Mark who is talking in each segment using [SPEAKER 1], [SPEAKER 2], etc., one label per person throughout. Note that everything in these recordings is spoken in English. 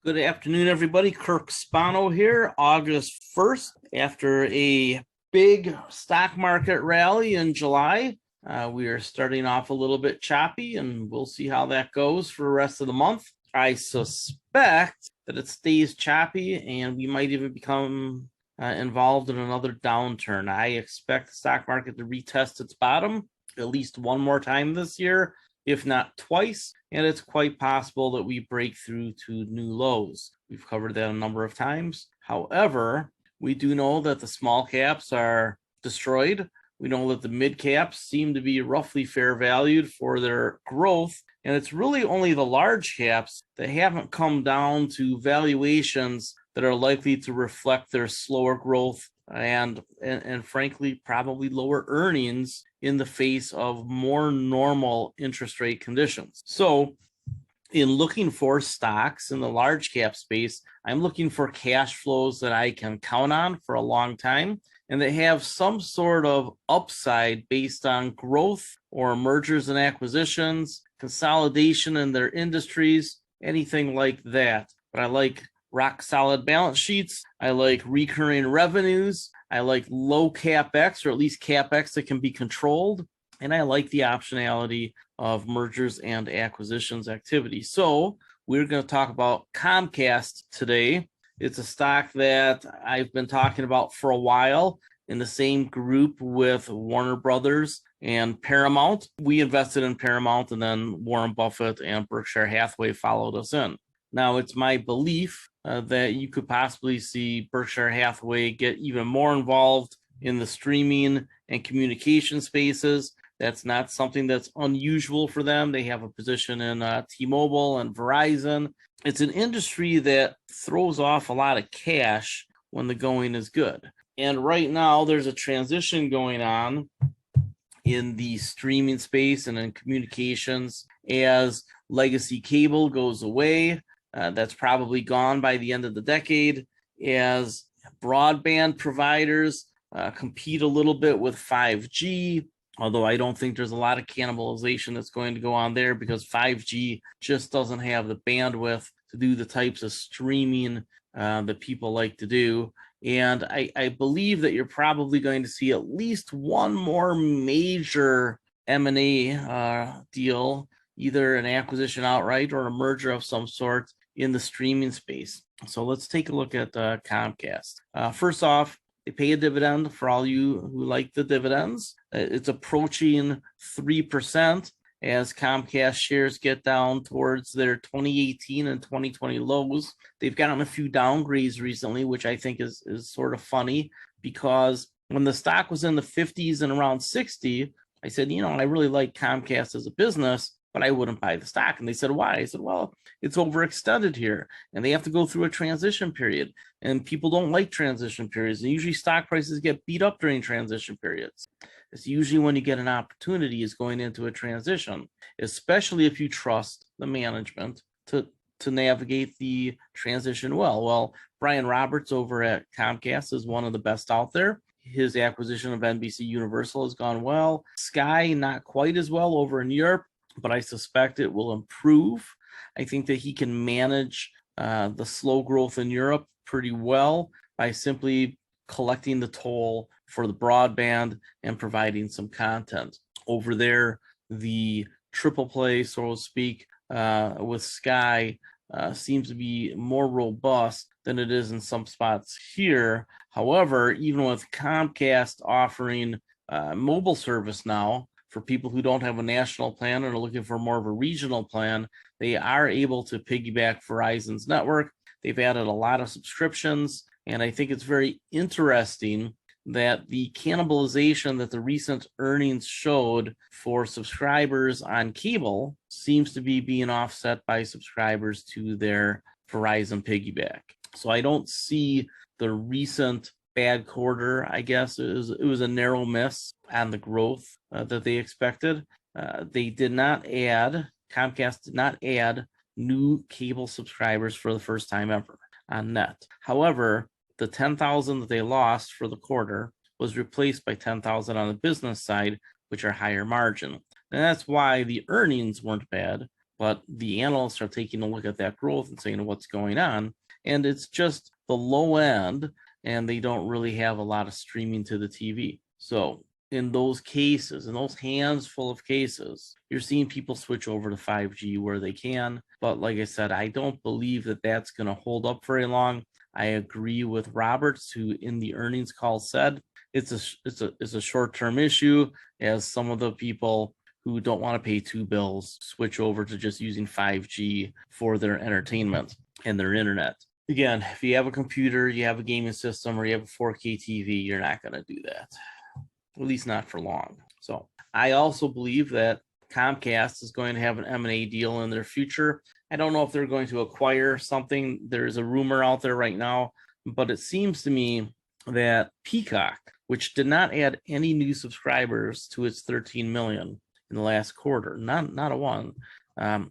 [SPEAKER 1] Good afternoon, everybody. Kirk Spano here, August 1st. After a big stock market rally in July, we are starting off a little bit choppy, and we'll see how that goes for the rest of the month. I suspect that it stays choppy, and we might even become involved in another downturn. I expect the stock market to retest its bottom at least one more time this year, if not twice, and it's quite possible that we break through to new lows. We've covered that a number of times. However, we do know that the small caps are destroyed. We know that the mid caps seem to be roughly fair valued for their growth, and it's really only the large caps that haven't come down to valuations that are likely to reflect their slower growth and frankly, probably lower earnings in the face of more normal interest rate conditions. So in looking for stocks in the large cap space, I'm looking for cash flows that I can count on for a long time and that have some sort of upside based on growth or mergers and acquisitions, consolidation in their industries, anything like that. But I like rock solid balance sheets. I like recurring revenues. I like low capex, or at least capex that can be controlled. And I like the optionality of mergers and acquisitions activity. So we're going to talk about Comcast today. It's a stock that I've been talking about for a while in the same group with Warner Brothers and Paramount. We invested in Paramount, and then Warren Buffett and Berkshire Hathaway followed us in. Now, it's my belief that you could possibly see Berkshire Hathaway get even more involved in the streaming and communication spaces. That's not something that's unusual for them. They have a position in T-Mobile and Verizon. It's an industry that throws off a lot of cash when the going is good. And right now, there's a transition going on in the streaming space and in communications as legacy cable goes away. That's probably gone by the end of the decade as broadband providers compete a little bit with 5G, although I don't think there's a lot of cannibalization that's going to go on there because 5G just doesn't have the bandwidth to do the types of streaming that people like to do. And I believe that you're probably going to see at least one more major M&A deal, either an acquisition outright or a merger of some sort in the streaming space. So let's take a look at Comcast. First off, they pay a dividend for all you who like the dividends. It's approaching 3% as Comcast shares get down towards their 2018 and 2020 lows. They've gotten a few downgrades recently, which I think is sort of funny, because when the stock was in the 50s and around 60, I said, I really like Comcast as a business, but I wouldn't buy the stock. And they said, why? I said, well, it's overextended here and they have to go through a transition period, and people don't like transition periods. And usually stock prices get beat up during transition periods. It's usually when you get an opportunity is going into a transition, especially if you trust the management to navigate the transition well. Well, Brian Roberts over at Comcast is one of the best out there. His acquisition of NBC Universal has gone well. Sky, not quite as well over in Europe, but I suspect it will improve. I think that he can manage the slow growth in Europe pretty well by simply collecting the toll for the broadband and providing some content. Over there, the triple play, so to speak, with Sky seems to be more robust than it is in some spots here. However, even with Comcast offering mobile service now, for people who don't have a national plan and are looking for more of a regional plan, they are able to piggyback Verizon's network. They've added a lot of subscriptions, and I think it's very interesting that the cannibalization that the recent earnings showed for subscribers on cable seems to be being offset by subscribers to their Verizon piggyback. So I don't see the recent bad quarter, I guess. It was a narrow miss on the growth that they expected. Comcast did not add new cable subscribers for the first time ever on net. However, the 10,000 that they lost for the quarter was replaced by 10,000 on the business side, which are higher margin. And that's why the earnings weren't bad, but the analysts are taking a look at that growth and saying what's going on. And it's just the low end, and they don't really have a lot of streaming to the TV. So in those cases, in those hands full of cases, you're seeing people switch over to 5G where they can. But like I said, I don't believe that that's going to hold up very long. I agree with Roberts, who in the earnings call said it's a short-term issue, as some of the people who don't want to pay two bills switch over to just using 5G for their entertainment and their internet. Again, if you have a computer, you have a gaming system, or you have a 4K TV, you're not going to do that, at least not for long. So I also believe that Comcast is going to have an M&A deal in their future. I don't know if they're going to acquire something. There's a rumor out there right now, but it seems to me that Peacock, which did not add any new subscribers to its 13 million in the last quarter, not a one,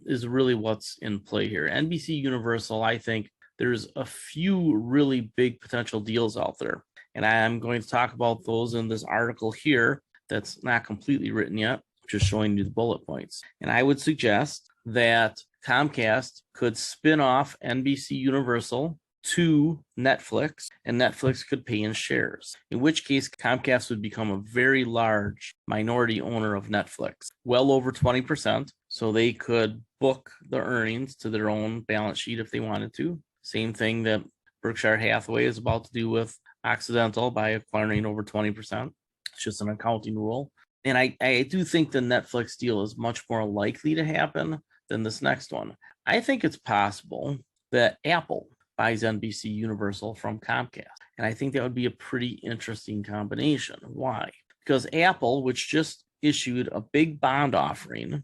[SPEAKER 1] is really what's in play here. NBC Universal, I think there's a few really big potential deals out there, and I'm going to talk about those in this article here that's not completely written yet, just showing you the bullet points. And I would suggest that Comcast could spin off NBC Universal to Netflix, and Netflix could pay in shares, in which case Comcast would become a very large minority owner of Netflix, well over 20%, so they could book the earnings to their own balance sheet if they wanted to. Same thing that Berkshire Hathaway is about to do with Occidental by acquiring over 20%. It's just an accounting rule. And I do think the Netflix deal is much more likely to happen than this next one. I think it's possible that Apple buys NBC Universal from Comcast. And I think that would be a pretty interesting combination. Why? Because Apple, which just issued a big bond offering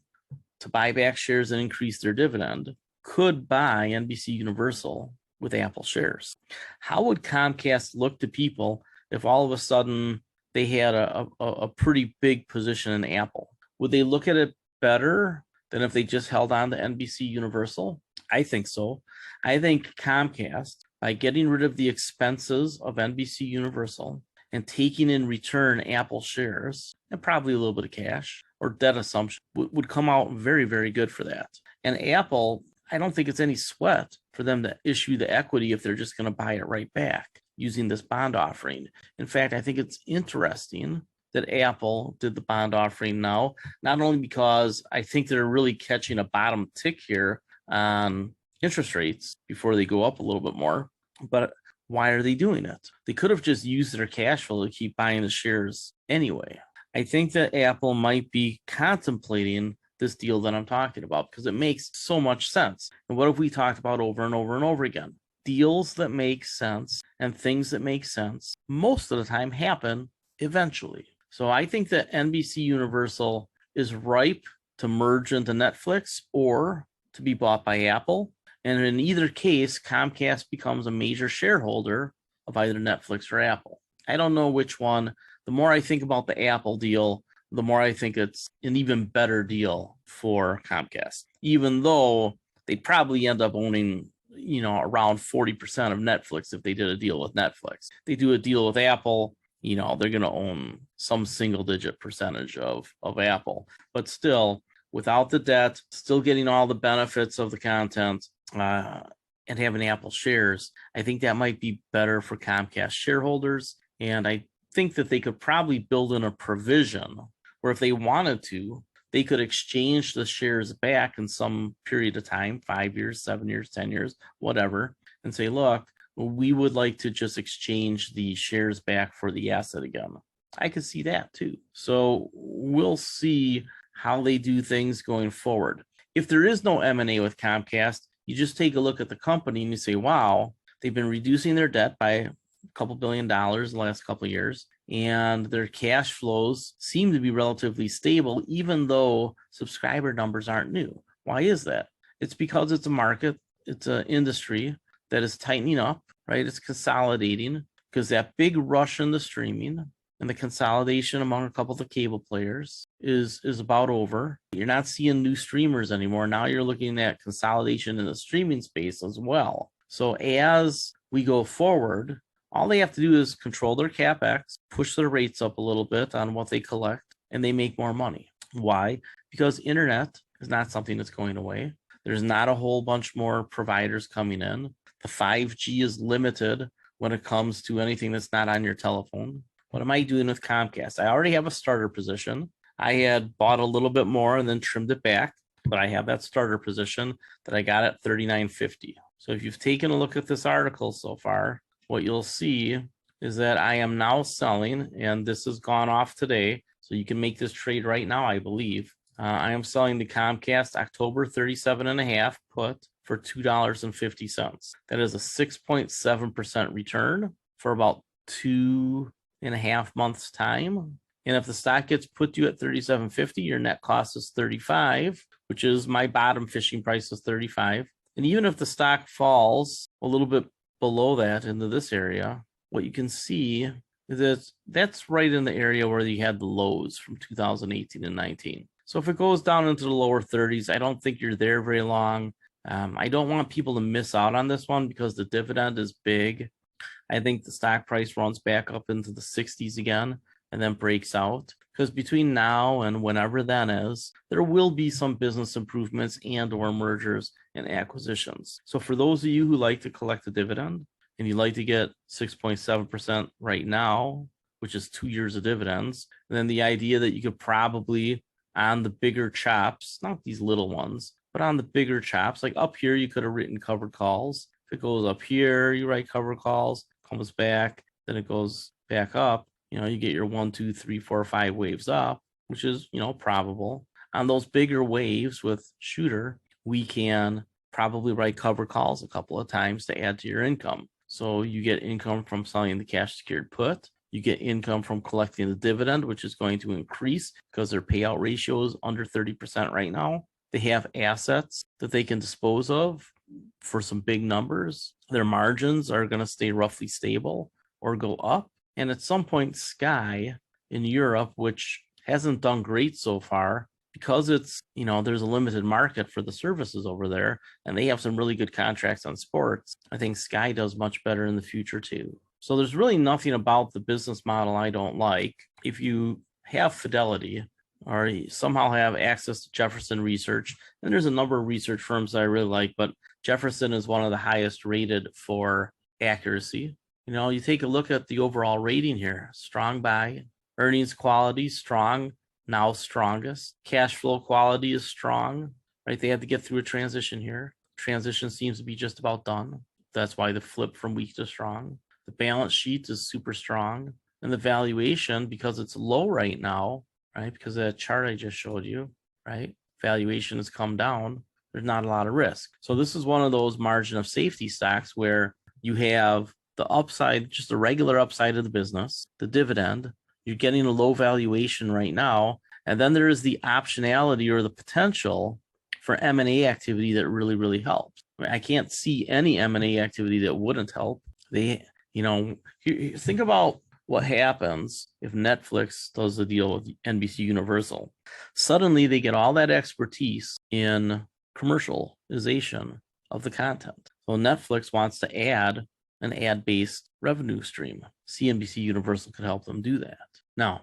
[SPEAKER 1] to buy back shares and increase their dividend, could buy NBC Universal with Apple shares. How would Comcast look to people if all of a sudden they had a pretty big position in Apple? Would they look at it better than if they just held on to NBC Universal? I think so. I think Comcast, by getting rid of the expenses of NBC Universal and taking in return Apple shares and probably a little bit of cash or debt assumption, would come out very, very good for that. And Apple, I don't think it's any sweat for them to issue the equity if they're just going to buy it right back using this bond offering. In fact, I think it's interesting that Apple did the bond offering now, not only because I think they're really catching a bottom tick here on interest rates before they go up a little bit more, but why are they doing it? They could have just used their cash flow to keep buying the shares anyway. I think that Apple might be contemplating this deal that I'm talking about because it makes so much sense. And what have we talked about over and over and over again? Deals that make sense and things that make sense most of the time happen eventually. So I think that NBC Universal is ripe to merge into Netflix or to be bought by Apple. And in either case, Comcast becomes a major shareholder of either Netflix or Apple. I don't know which one. The more I think about the Apple deal, the more I think it's an even better deal for Comcast, even though they'd probably end up owning, around 40% of Netflix if they did a deal with Netflix. They do a deal with Apple, they're going to own some single digit percentage of Apple, but still without the debt, still getting all the benefits of the content, and having Apple shares. I think that might be better for Comcast shareholders. And I think that they could probably build in a provision where if they wanted to, they could exchange the shares back in some period of time, 5 years, 7 years, 10 years, whatever, and say, look, we would like to just exchange the shares back for the asset again. I could see that too. So we'll see how they do things going forward. If there is no M&A with Comcast, you just take a look at the company and you say, wow, they've been reducing their debt by a couple $2 billion the last couple of years, and their cash flows seem to be relatively stable, even though subscriber numbers aren't new. Why is that? It's because it's a market, it's an industry that is tightening up, right? It's consolidating because that big rush in the streaming and the consolidation among a couple of the cable players is about over. You're not seeing new streamers anymore. Now you're looking at consolidation in the streaming space as well. So as we go forward, all they have to do is control their CapEx, push their rates up a little bit on what they collect, and they make more money. Why? Because internet is not something that's going away. There's not a whole bunch more providers coming in. The 5G is limited when it comes to anything that's not on your telephone. What am I doing with Comcast? I already have a starter position. I had bought a little bit more and then trimmed it back, but I have that starter position that I got at $39.50. So if you've taken a look at this article so far, what you'll see is that I am now selling, and this has gone off today, so you can make this trade right now, I believe. I am selling the Comcast October 37.5 put for $2.50. That is a 6.7% return for about 2.5 months' time. And if the stock gets put to you at $37.50, your net cost is $35, which is my bottom fishing price is $35. And even if the stock falls a little bit below that into this area, what you can see is that that's right in the area where you had the lows from 2018 and 19. So if it goes down into the lower 30s, I don't think you're there very long. I don't want people to miss out on this one because the dividend is big. I think the stock price runs back up into the 60s again and then breaks out, because between now and whenever that is, there will be some business improvements and or mergers and acquisitions. So for those of you who like to collect a dividend and you like to get 6.7% right now, which is 2 years of dividends, and then the idea that you could probably on the bigger chops, not these little ones, but on the bigger chops, like up here, you could have written covered calls. If it goes up here, you write covered calls, comes back, then it goes back up. You get your 1, 2, 3, 4, 5 waves up, which is, probable. On those bigger waves with shooter, we can probably write cover calls a couple of times to add to your income. So you get income from selling the cash secured put. You get income from collecting the dividend, which is going to increase because their payout ratio is under 30% right now. They have assets that they can dispose of for some big numbers. Their margins are going to stay roughly stable or go up. And at some point, Sky in Europe, which hasn't done great so far, because it's, there's a limited market for the services over there, and they have some really good contracts on sports. I think Sky does much better in the future too. So there's really nothing about the business model I don't like. If you have Fidelity or you somehow have access to Jefferson Research, and there's a number of research firms that I really like, but Jefferson is one of the highest rated for accuracy. You take a look at the overall rating here, strong buy, earnings quality, strong, now strongest, cash flow quality is strong, right? They had to get through a transition here. Transition seems to be just about done. That's why the flip from weak to strong. The balance sheet is super strong, and the valuation, because it's low right now, right? Because of that chart I just showed you, right? Valuation has come down. There's not a lot of risk. So this is one of those margin of safety stocks where you have the upside, just the regular upside of the business, the dividend, you're getting a low valuation right now. And then there is the optionality or the potential for M&A activity that really, really helps. I can't see any M&A activity that wouldn't help. Think about what happens if Netflix does a deal with NBC Universal. Suddenly they get all that expertise in commercialization of the content. So Netflix wants to add an ad-based revenue stream. CNBC Universal could help them do that. Now,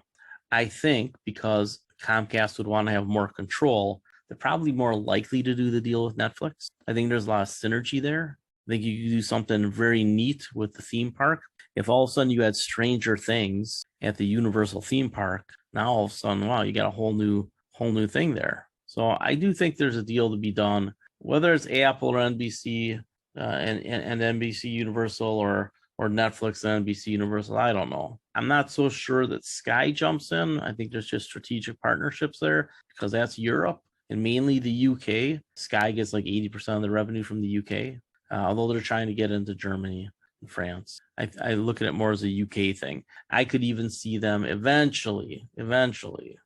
[SPEAKER 1] I think because Comcast would want to have more control, they're probably more likely to do the deal with Netflix. I think there's a lot of synergy there. I think you could do something very neat with the theme park. If all of a sudden you had Stranger Things at the Universal theme park, now all of a sudden, wow, you got a whole new thing there. So I do think there's a deal to be done, whether it's Apple or NBC and NBC Universal or Netflix and NBC Universal. I don't know. I'm not so sure that Sky jumps in. I think there's just strategic partnerships there because that's Europe and mainly the UK. Sky gets like 80% of the revenue from the UK, although they're trying to get into Germany and France. I look at it more as a UK thing. I could even see them eventually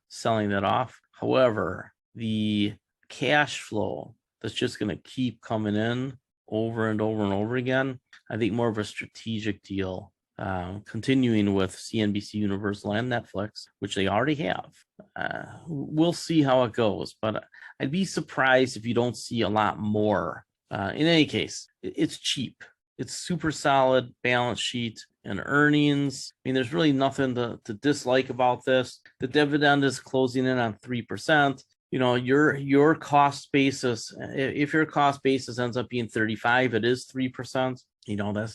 [SPEAKER 1] selling that off. However, the cash flow that's just going to keep coming in over and over and over again, I think more of a strategic deal, continuing with CNBC Universal and Netflix, which they already have. We'll see how it goes, but I'd be surprised if you don't see a lot more. In any case, it's cheap. It's super solid balance sheet and earnings. I mean, there's really nothing to dislike about this. The dividend is closing in on 3%. your cost basis, if your cost basis ends up being 35, it is 3%.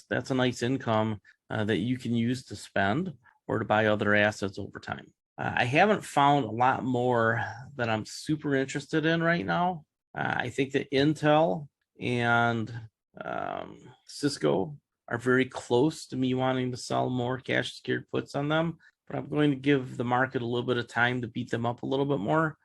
[SPEAKER 1] That's a nice income that you can use to spend or to buy other assets over time. I haven't found a lot more that I'm super interested in right now. I think that Intel and Cisco are very close to me wanting to sell more cash secured puts on them, but I'm going to give the market a little bit of time to beat them up a little bit more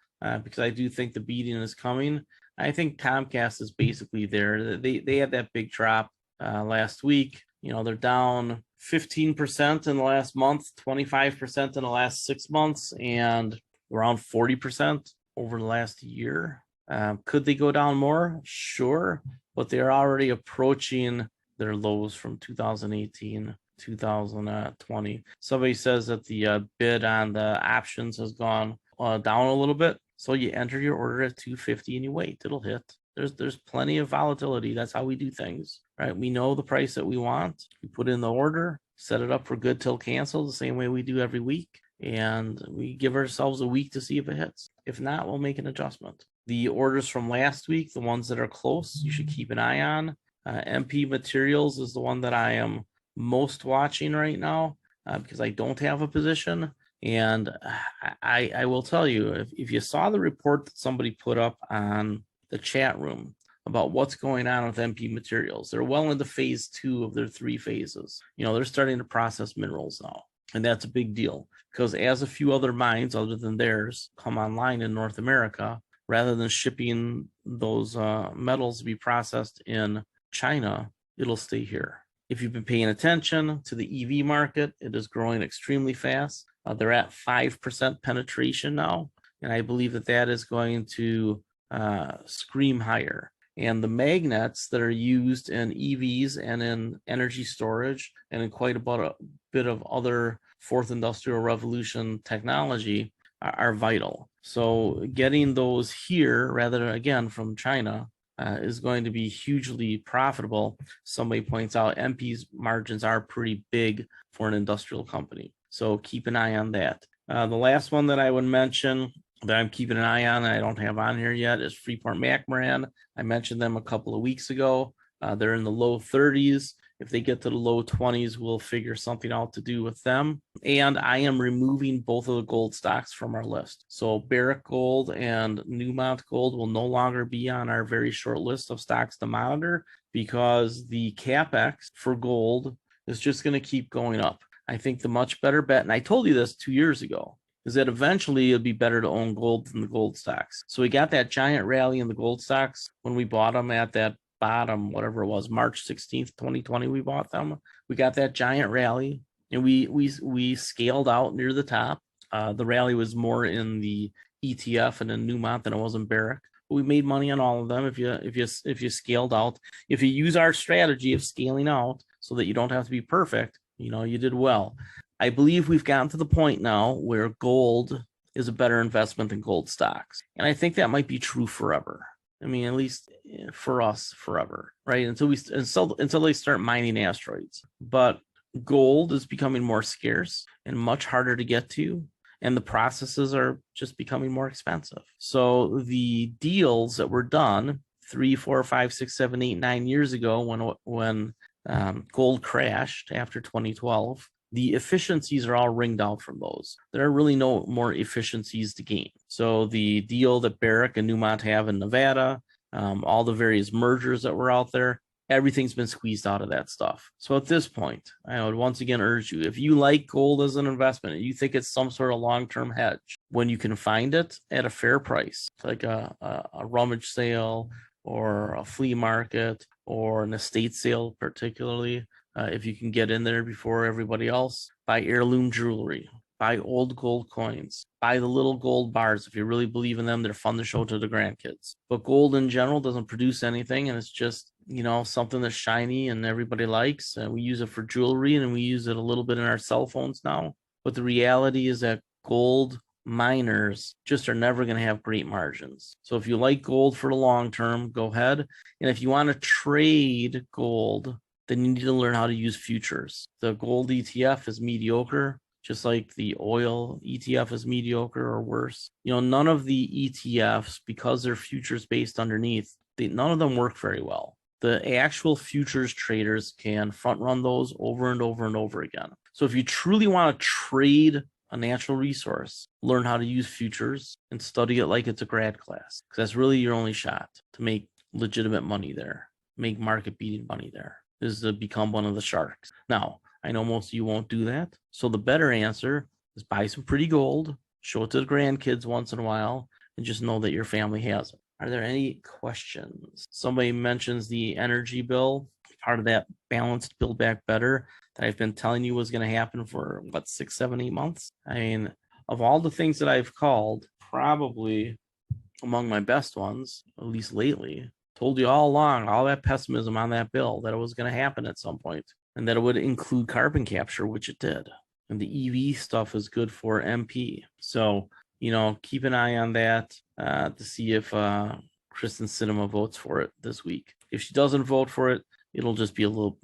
[SPEAKER 1] because I do think the beating is coming. I think Comcast is basically there. They had that big drop last week. They're down 15% in the last month, 25% in the last 6 months, and around 40% over the last year. Could they go down more? Sure, but they're already approaching their lows from 2018, 2020. Somebody says that the bid on the options has gone down a little bit. So you enter your order at 250 and you wait, it'll hit. There's plenty of volatility. That's how we do things, right? We know the price that we want. We put in the order, set it up for good till cancel the same way we do every week. And we give ourselves a week to see if it hits. If not, we'll make an adjustment. The orders from last week, the ones that are close, you should keep an eye on. MP Materials is the one that I am most watching right now because I don't have a position. And I will tell you, if you saw the report that somebody put up on the chat room about what's going on with MP Materials, they're well into phase 2 of their 3 phases. They're starting to process minerals now. And that's a big deal because as a few other mines other than theirs come online in North America, rather than shipping those metals to be processed in China, it'll stay here. If you've been paying attention to the EV market, it is growing extremely fast. They're at 5% penetration now, and I believe that is going to scream higher. And the magnets that are used in EVs and in energy storage and in quite a bit of other fourth industrial revolution technology are vital. So getting those here rather than, again, from China is going to be hugely profitable. Somebody points out MP's margins are pretty big for an industrial company. So keep an eye on that. The last one that I would mention that I'm keeping an eye on, and I don't have on here yet, is Freeport-McMoRan. I mentioned them a couple of weeks ago. They're in the low 30s. If they get to the low 20s, we'll figure something out to do with them. And I am removing both of the gold stocks from our list. So Barrick Gold and Newmont Gold will no longer be on our very short list of stocks to monitor because the CapEx for gold is just going to keep going up. I think the much better bet, and I told you this 2 years ago, is that eventually it'll be better to own gold than the gold stocks. So we got that giant rally in the gold stocks when we bought them at that bottom, whatever it was, March 16th, 2020, we bought them. We got that giant rally and we scaled out near the top. The rally was more in the ETF and in Newmont than it was in Barrick. But we made money on all of them if you scaled out. If you use our strategy of scaling out so that you don't have to be perfect, you did well. I believe we've gotten to the point now where gold is a better investment than gold stocks. And I think that might be true forever. I mean, at least for us, forever, right? Until they start mining asteroids. But gold is becoming more scarce and much harder to get to, and the processes are just becoming more expensive. So the deals that were done 3, 4, 5, 6, 7, 8, 9 years ago when gold crashed after 2012, the efficiencies are all wringed out from those. There are really no more efficiencies to gain. So the deal that Barrick and Newmont have in Nevada, all the various mergers that were out there, everything's been squeezed out of that stuff. So at this point, I would once again urge you, if you like gold as an investment, and you think it's some sort of long-term hedge, when you can find it at a fair price, like a rummage sale or a flea market or an estate sale particularly, if you can get in there before everybody else, buy heirloom jewelry, buy old gold coins, buy the little gold bars. If you really believe in them, they're fun to show to the grandkids. But gold in general doesn't produce anything, and it's just, something that's shiny and everybody likes. And we use it for jewelry, and we use it a little bit in our cell phones now. But the reality is that gold miners just are never going to have great margins. So if you like gold for the long term, go ahead. And if you want to trade gold, then you need to learn how to use futures. The gold ETF is mediocre. just like the oil ETF is mediocre or worse. None of the ETFs, because they're futures based underneath, none of them work very well. The actual futures traders can front run those over and over and over again. So if you truly want to trade a natural resource, learn how to use futures and study it like it's a grad class, because that's really your only shot to make legitimate money there, make market beating money there, is to become one of the sharks. Now, I know most of you won't do that. So the better answer is buy some pretty gold, show it to the grandkids once in a while, and just know that your family has it. Are there any questions? Somebody mentions the energy bill, part of that balanced Build Back Better that I've been telling you was going to happen for 6, 7, 8 months. I mean, of all the things that I've called, probably among my best ones, at least lately, told you all along, all that pessimism on that bill, that it was going to happen at some point, and that it would include carbon capture, which it did. And the EV stuff is good for MP. So, keep an eye on that to see if Kristen Sinema votes for it this week. If she doesn't vote for it, it'll just be a little,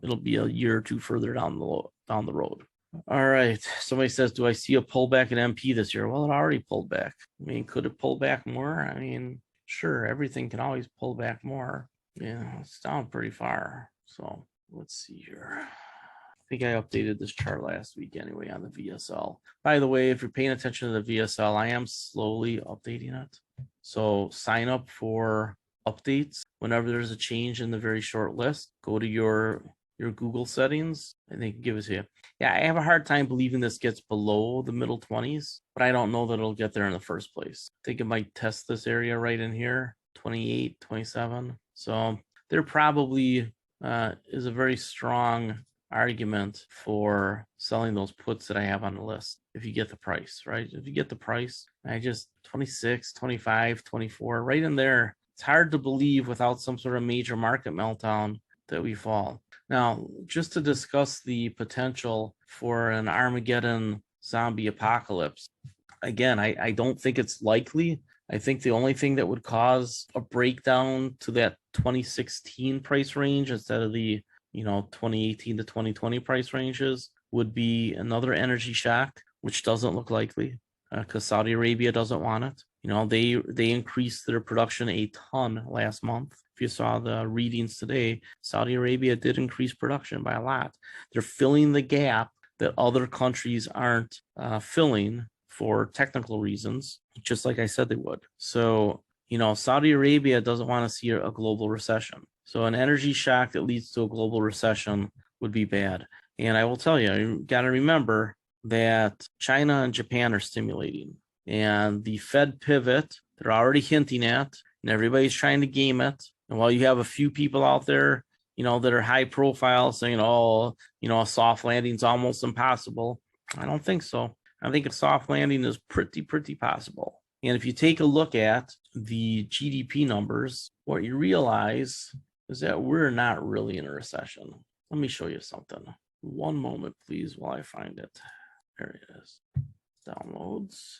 [SPEAKER 1] it'll be a year or two further down the road. All right. Somebody says, do I see a pullback in MP this year? Well, it already pulled back. I mean, could it pull back more? I mean, sure, everything can always pull back more. Yeah, it's down pretty far. So let's see here. I think I updated this chart last week anyway on the VSL. By the way, if you're paying attention to the VSL, I am slowly updating it. So sign up for updates whenever there's a change in the very short list. Go to your Google settings and they can give it to you. Yeah, I have a hard time believing this gets below the middle 20s, but I don't know that it'll get there in the first place. I think it might test this area right in here, 28, 27. So there probably is a very strong argument for selling those puts that I have on the list if you get the price, right? If you get the price, I just 26, 25, 24, right in there. It's hard to believe without some sort of major market meltdown that we fall. Now, just to discuss the potential for an Armageddon zombie apocalypse, again, I don't think it's likely. I think the only thing that would cause a breakdown to that 2016 price range instead of the 2018 to 2020 price ranges would be another energy shock, which doesn't look likely because Saudi Arabia doesn't want it. They increased their production a ton last month. If you saw the readings today, Saudi Arabia did increase production by a lot. They're filling the gap that other countries aren't filling for technical reasons, just like I said they would. So, Saudi Arabia doesn't want to see a global recession. So an energy shock that leads to a global recession would be bad. And I will tell you got to remember that China and Japan are stimulating. And the Fed pivot, they're already hinting at, and everybody's trying to game it. And while you have a few people out there, that are high profile saying, a soft landing's almost impossible, I don't think so. I think a soft landing is pretty possible. And if you take a look at the GDP numbers, what you realize is that we're not really in a recession. Let me show you something. One moment, please, while I find it. There it is. Downloads.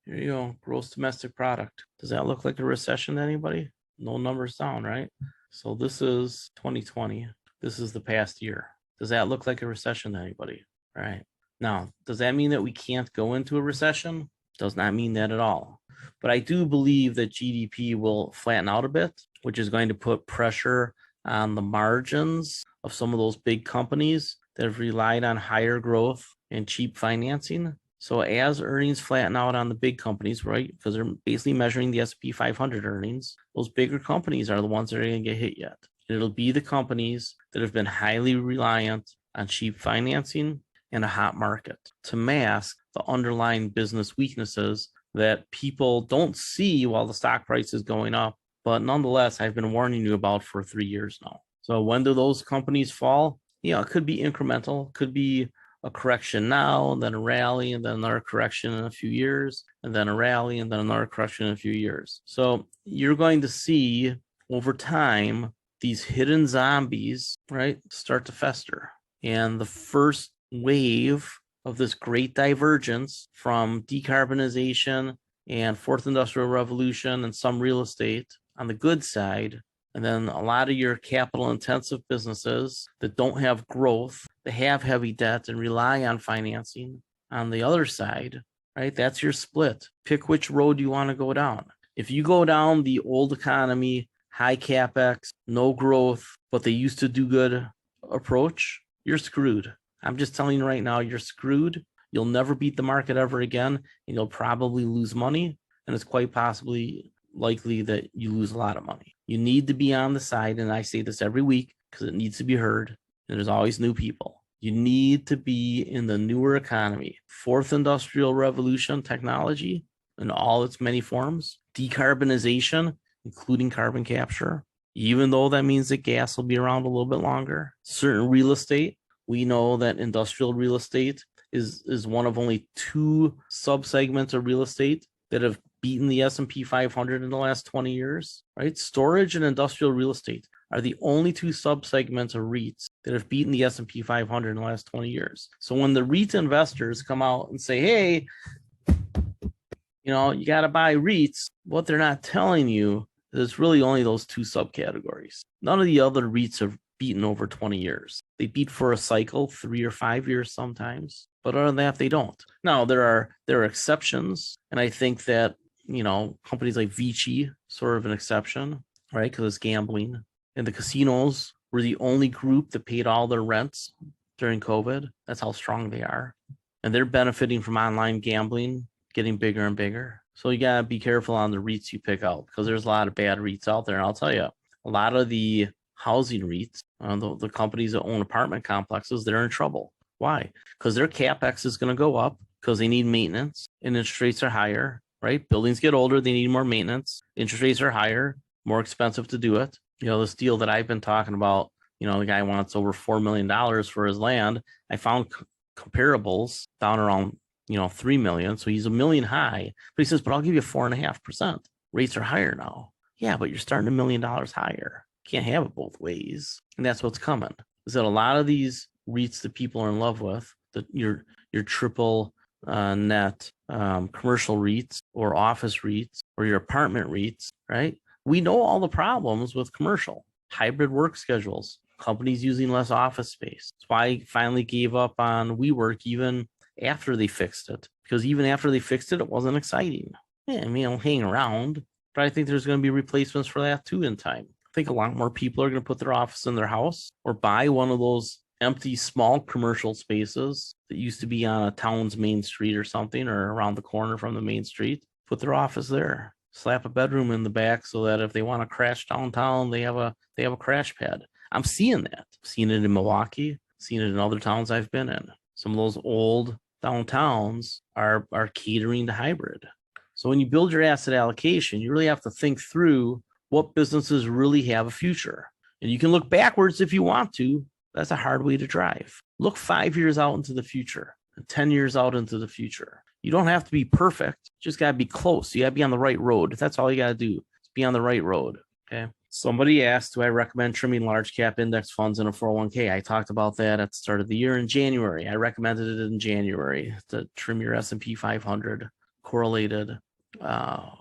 [SPEAKER 1] Here you go. Gross domestic product. Does that look like a recession to anybody? No numbers down, right? So this is 2020. This is the past year. Does that look like a recession to anybody? All right. Now, does that mean that we can't go into a recession? Does not mean that at all. But I do believe that GDP will flatten out a bit, which is going to put pressure on the margins of some of those big companies that have relied on higher growth and cheap financing. So as earnings flatten out on the big companies, right, because they're basically measuring the S&P 500 earnings, those bigger companies are the ones that are going to get hit yet. And it'll be the companies that have been highly reliant on cheap financing and a hot market to mask the underlying business weaknesses that people don't see while the stock price is going up. But nonetheless, I've been warning you about for 3 years now. So when do those companies fall? It could be incremental, could be a correction now, and then a rally, and then another correction in a few years, and then a rally, and then another correction in a few years. So you're going to see over time these hidden zombies, right, start to fester. And the first wave of this great divergence from decarbonization and fourth industrial revolution and some real estate on the good side, and then a lot of your capital intensive businesses that don't have growth, that have heavy debt and rely on financing, on the other side, right? That's your split. Pick which road you want to go down. If you go down the old economy, high capex, no growth, but they used to do good approach, you're screwed. I'm just telling you right now, you're screwed. You'll never beat the market ever again, and you'll probably lose money. And it's quite possibly likely that you lose a lot of money. You need to be on the side, and I say this every week because it needs to be heard. And there's always new people. You need to be in the newer economy. Fourth industrial revolution technology in all its many forms, decarbonization, including carbon capture, even though that means that gas will be around a little bit longer. Certain real estate, we know that industrial real estate is one of only two subsegments of real estate that have beaten the S&P 500 in the last 20 years, right? Storage and industrial real estate are the only two subsegments of REITs that have beaten the S&P 500 in the last 20 years. So when the REIT investors come out and say, hey, you got to buy REITs, what they're not telling you is it's really only those two subcategories. None of the other REITs have beaten over 20 years. They beat for a cycle, 3 or 5 years sometimes, but other than that, they don't. Now, there are exceptions, and I think that, companies like Vici, sort of an exception, right, because it's gambling. And the casinos were the only group that paid all their rents during COVID. That's how strong they are. And they're benefiting from online gambling getting bigger and bigger. So you got to be careful on the REITs you pick out, because there's a lot of bad REITs out there. And I'll tell you, a lot of the housing REITs, the companies that own apartment complexes, they're in trouble. Why? Because their CapEx is going to go up because they need maintenance and interest rates are higher, right? Buildings get older, they need more maintenance. Interest rates are higher, more expensive to do it. This deal that I've been talking about, the guy wants over $4 million for his land. I found comparables down around, $3 million. So he's $1 million high, but he says, but I'll give you 4.5%. Rates are higher now. Yeah, but you're starting $1 million higher. Can't have it both ways. And that's what's coming. Is that a lot of these REITs that people are in love with, that your triple net commercial REITs or office REITs or your apartment REITs, right? We know all the problems with commercial hybrid work schedules, companies using less office space. That's why I finally gave up on WeWork even after they fixed it, because even after they fixed it, it wasn't exciting. Yeah, I'll hang around, but I think there's going to be replacements for that too in time. I think a lot more people are going to put their office in their house or buy one of those empty small commercial spaces that used to be on a town's main street or something, or around the corner from the main street, put their office there, slap a bedroom in the back so that if they want to crash downtown, they have a crash pad. I'm seeing that. I've seen it in Milwaukee, seen it in other towns I've been in. Some of those old downtowns are catering to hybrid. So when you build your asset allocation, you really have to think through what businesses really have a future. And you can look backwards if you want to. That's a hard way to drive. Look 5 years out into the future and 10 years out into the future. You don't have to be perfect. You just got to be close. You got to be on the right road. That's all you got to do. Is be on the right road. Okay. Somebody asked, do I recommend trimming large cap index funds in a 401k? I talked about that at the start of the year in January. I recommended it in January to trim your S&P 500 correlated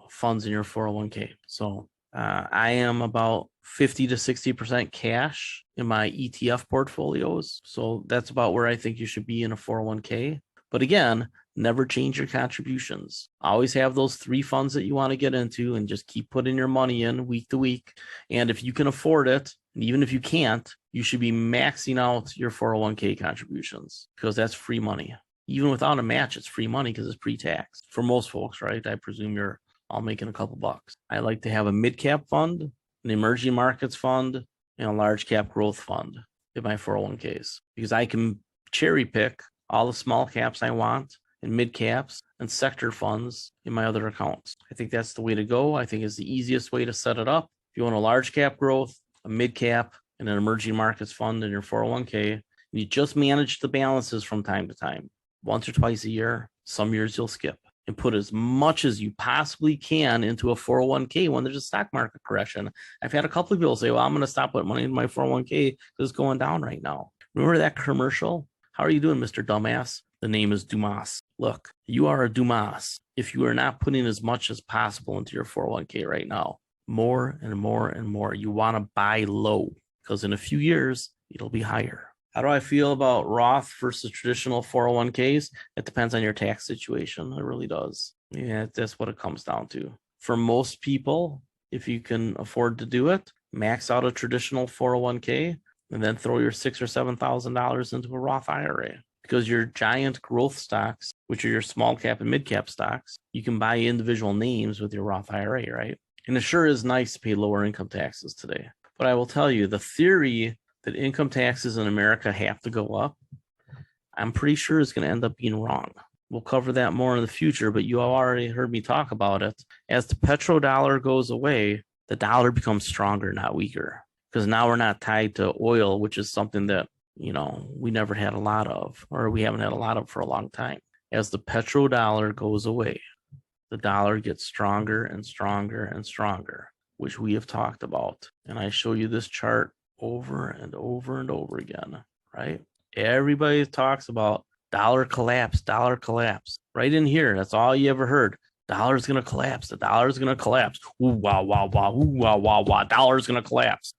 [SPEAKER 1] funds in your 401k. So I am about 50 to 60% cash in my ETF portfolios. So that's about where I think you should be in a 401k. But again, never change your contributions. Always have those 3 funds that you want to get into and just keep putting your money in week to week. And if you can afford it, and even if you can't, you should be maxing out your 401k contributions, because that's free money. Even without a match, it's free money because it's pre-tax for most folks, right? I presume you're all making a couple bucks. I like to have a mid-cap fund, an emerging markets fund, and a large cap growth fund in my 401ks, because I can cherry pick all the small caps I want and mid caps and sector funds in my other accounts. I think that's the way to go. I think it's the easiest way to set it up. If you want a large cap growth, a mid cap, and an emerging markets fund in your 401k, you just manage the balances from time to time, once or twice a year. Some years you'll skip, and put as much as you possibly can into a 401k when there's a stock market correction. I've had a couple of people say, well, I'm going to stop putting money in my 401k because it's going down right now. Remember that commercial? How are you doing, Mr. Dumbass? The name is Dumas. Look, you are a Dumas if you are not putting as much as possible into your 401k right now. More and more and more. You want to buy low, because in a few years, it'll be higher. How do I feel about Roth versus traditional 401ks? It depends on your tax situation. It really does. Yeah, that's what it comes down to. For most people, if you can afford to do it, max out a traditional 401k and then throw your $6,000 or $7,000 into a Roth IRA. Because your giant growth stocks, which are your small cap and mid cap stocks, you can buy individual names with your Roth IRA, right? And it sure is nice to pay lower income taxes today. But I will tell you, the theory that income taxes in America have to go up, I'm pretty sure is going to end up being wrong. We'll cover that more in the future, but you already heard me talk about it. As the petrodollar goes away, the dollar becomes stronger, not weaker. Because now we're not tied to oil, which is something that, we never had a lot of, or we haven't had a lot of for a long time. As the petrodollar goes away, the dollar gets stronger and stronger and stronger, which we have talked about. And I show you this chart over and over and over again, right? Everybody talks about dollar collapse. Right in here, that's all you ever heard. Dollar's going to collapse. The dollar's going to collapse. Ooh, wow, wow, wow. Ooh, wow, wow, wow. Dollar's going to collapse.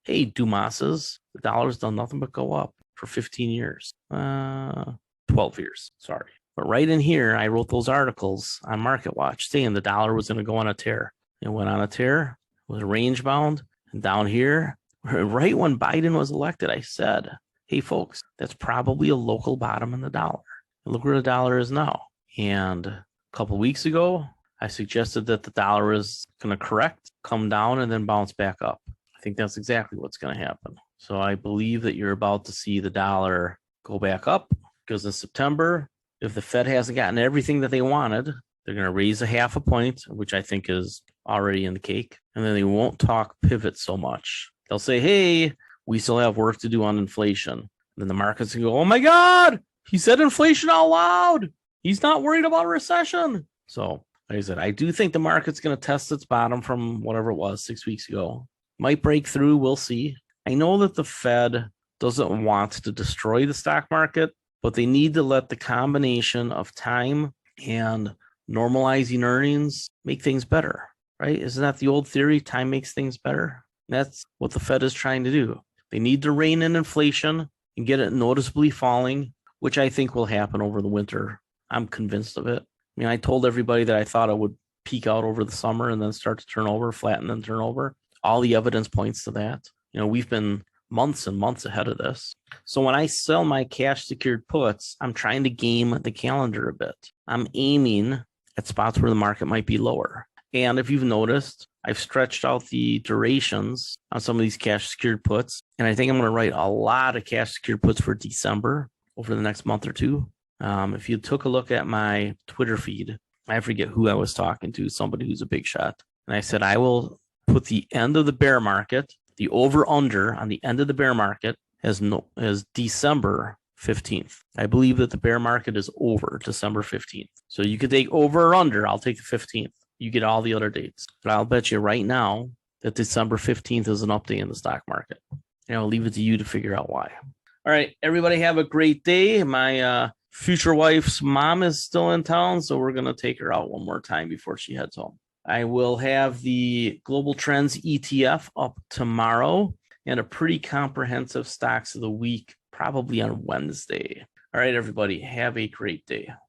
[SPEAKER 1] Hey, Dumas's, the dollar's done nothing but go up for 15 years. 12 years, sorry. But right in here, I wrote those articles on MarketWatch saying the dollar was going to go on a tear. It went on a tear, was range bound, and down here, right when Biden was elected, I said, hey, folks, that's probably a local bottom in the dollar. And look where the dollar is now. And a couple of weeks ago, I suggested that the dollar is going to correct, come down, and then bounce back up. I think that's exactly what's going to happen. So I believe that you're about to see the dollar go back up because in September, if the Fed hasn't gotten everything that they wanted, they're going to raise a half a point, which I think is already in the cake. And then they won't talk pivot so much. They'll say, hey, we still have work to do on inflation. And then the markets can go, oh my God, he said inflation out loud. He's not worried about a recession. So like I said, I do think the market's going to test its bottom from whatever it was 6 weeks ago. Might break through. We'll see. I know that the Fed doesn't want to destroy the stock market, but they need to let the combination of time and normalizing earnings make things better, right? Isn't that the old theory? Time makes things better. That's what the Fed is trying to do. They need to rein in inflation and get it noticeably falling, which I think will happen over the winter. I'm convinced of it. I mean, I told everybody that I thought it would peak out over the summer and then start to turn over, flatten and turn over. All the evidence points to that. We've been months and months ahead of this. So when I sell my cash secured puts, I'm trying to game the calendar a bit. I'm aiming at spots where the market might be lower. And if you've noticed, I've stretched out the durations on some of these cash secured puts. And I think I'm going to write a lot of cash secured puts for December over the next month or two. If you took a look at my Twitter feed, I forget who I was talking to, somebody who's a big shot. And I said, I will put the end of the bear market, the over under on the end of the bear market as December 15th. I believe that the bear market is over December 15th. So you could take over or under. I'll take the 15th. You get all the other dates. But I'll bet you right now that December 15th is an update in the stock market. And I'll leave it to you to figure out why. All right, everybody have a great day. My future wife's mom is still in town, so we're going to take her out one more time before she heads home. I will have the Global Trends ETF up tomorrow and a pretty comprehensive stocks of the week probably on Wednesday. All right, everybody, have a great day.